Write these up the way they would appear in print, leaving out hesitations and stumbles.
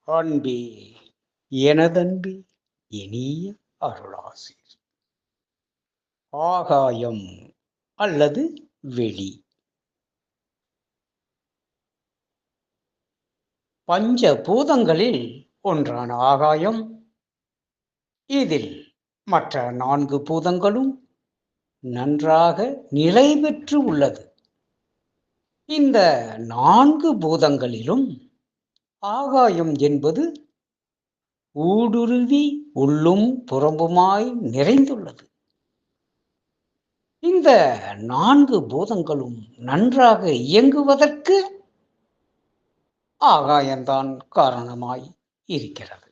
அன்பே எனதன்பே இனிய அருளாசி ஆகாயம் அல்லது வெளி பஞ்ச பூதங்களில் ஒன்றான ஆகாயம் இதில் மற்ற 4 பூதங்களும் நன்றாக நிலை பெற்று உள்ளது. இந்த 4 பூதங்களிலும் ஆகாயம் என்பது ஊடுருவி உள்ளும் புறம்புமாய் நிறைந்துள்ளது. இந்த 4 பூதங்களும் நன்றாக இயங்குவதற்கு ஆகாயம்தான் காரணமாய் இருக்கிறது.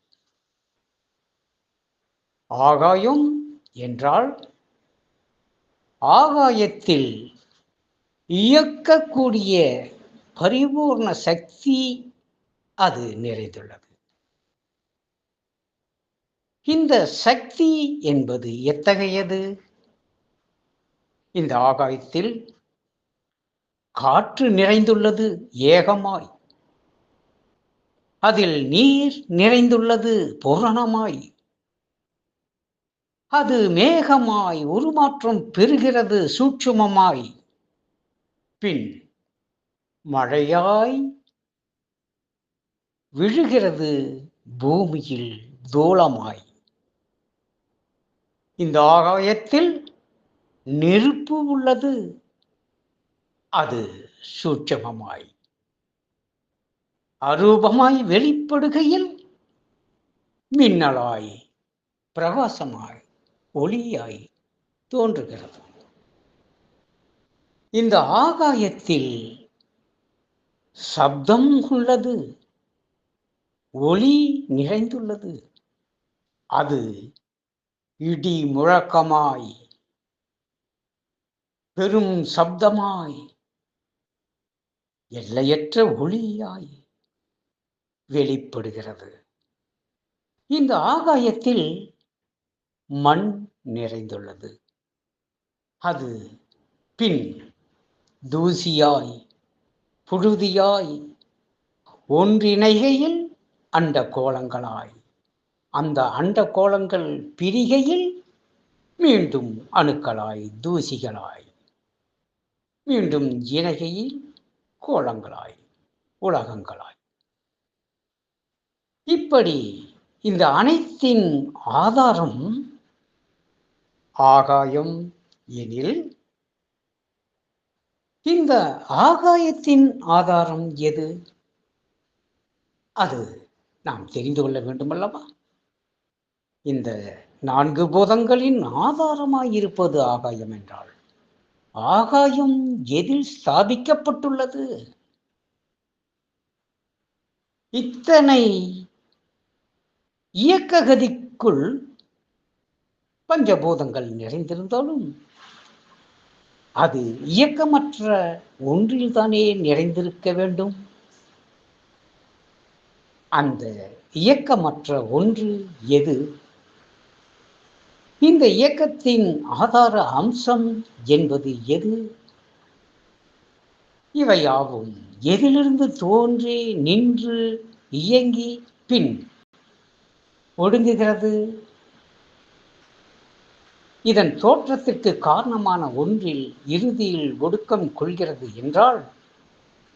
ஆகாயம் என்றால் ஆகாயத்தில் இயக்கக்கூடிய பரிபூர்ண சக்தி அது நிறைந்துள்ளது. இந்த சக்தி என்பது எத்தகையது? இந்த ஆகாயத்தில் காற்று நிறைந்துள்ளது ஏகமாய், அதில் நீர் நிறைந்துள்ளது பூரணமாய், அது மேகமாய் உருமாற்றம் பெறுகிறது சூட்சுமமாய், பின் மழையாய் விழுகிறது பூமியில் தூளமாய். இந்த ஆகாயத்தில் நெருப்பு உள்ளது, அது சூட்சுமமாய் அரூபமாய் வெளிப்படுகையில் மின்னலாய் பிரகாசமாய் ஒளியாய் தோன்றுகிறது. இந்த ஆகாயத்தில் சப்தம் உள்ளது, ஒளி நிறைந்துள்ளது, அது இடி முழக்கமாய் பெரும் சப்தமாய் எல்லையற்ற ஒளியாய் வெளிப்படுகிறது. இந்த ஆகாயத்தில் மண் நிறைந்துள்ளது, அது பின் தூசியாய் புழுதியாய் ஒன்றிணைகையில் அண்ட கோலங்களாய், அந்த அண்ட கோலங்கள் பிரிகையில் மீண்டும் அணுக்களாய் தூசிகளாய், மீண்டும் இணைகையில் கோலங்களாய் உலகங்களாய். இப்படி இந்த அனைத்தின் ஆதாரம் ஆகாயம் எனில், இந்த ஆகாயத்தின் ஆதாரம் எது? அது நாம் தெரிந்து கொள்ள வேண்டுமல்லவா? இந்த 4 பூதங்களின் ஆதாரமாயிருப்பது ஆகாயம் என்றால், ஆகாயம் எதில் ஸ்தாபிக்கப்பட்டுள்ளது? இத்தனை இயக்ககதிக்குள் பஞ்சபூதங்கள் நிறைந்திருந்தாலும் அது இயக்கமற்ற ஒன்றில்தானே நிறைந்திருக்க வேண்டும். அந்த இயக்கமற்ற ஒன்று எது? இந்த இயக்கத்தின் ஆதார அம்சம் என்பது எது? இவையாவும் எதிலிருந்து தோன்றி நின்று இயங்கி பின் ஒடுங்குகிறது? இதன் தோற்றத்திற்கு காரணமான ஒன்றில் இறுதியில் ஒடுக்கம் கொள்கிறது என்றால்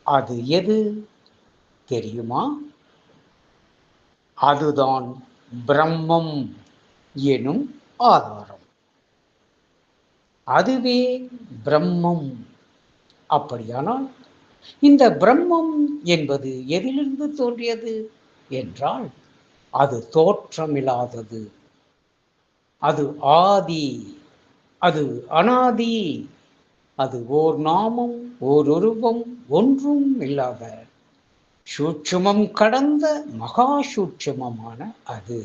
அது எது தெரியுமா? அதுதான் பிரம்மம் எனும் ஆதாரம். அதுவே பிரம்மம். அப்படியானால் இந்த பிரம்மம் என்பது எதிலிருந்து தோன்றியது என்றால் அது தோற்றமில்லாதது, அது ஆதி, அது அனாதி, அது ஓர் நாமம் ஓர் உருவம் ஒன்றும் இல்லாத சூட்சுமம் கடந்த மகா சூட்சுமமான அது.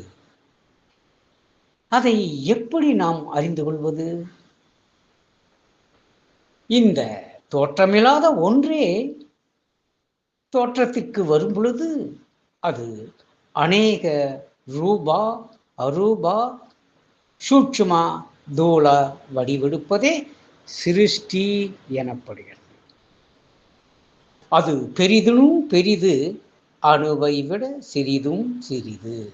அதை எப்படி நாம் அறிந்து கொள்வது? இந்த தோற்றமில்லாத ஒன்றே தோற்றத்திற்கு வரும் பொழுது அது அநேக ரூபா அரூபா சூட்சுமா தூள வடிவெடுப்பதே சிருஷ்டி எனப்படுகிறது. அது பெரிதிலும் பெரிது அணுவை விட சிறிதும் சிறிது.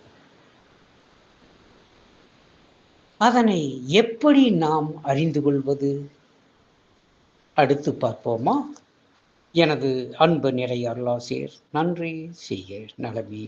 அதனை எப்படி நாம் அறிந்து கொள்வது? அடுத்து பார்ப்போமா? எனது அன்பு நிறை அருளாசிரியர். நன்றி. செய்க நலமே.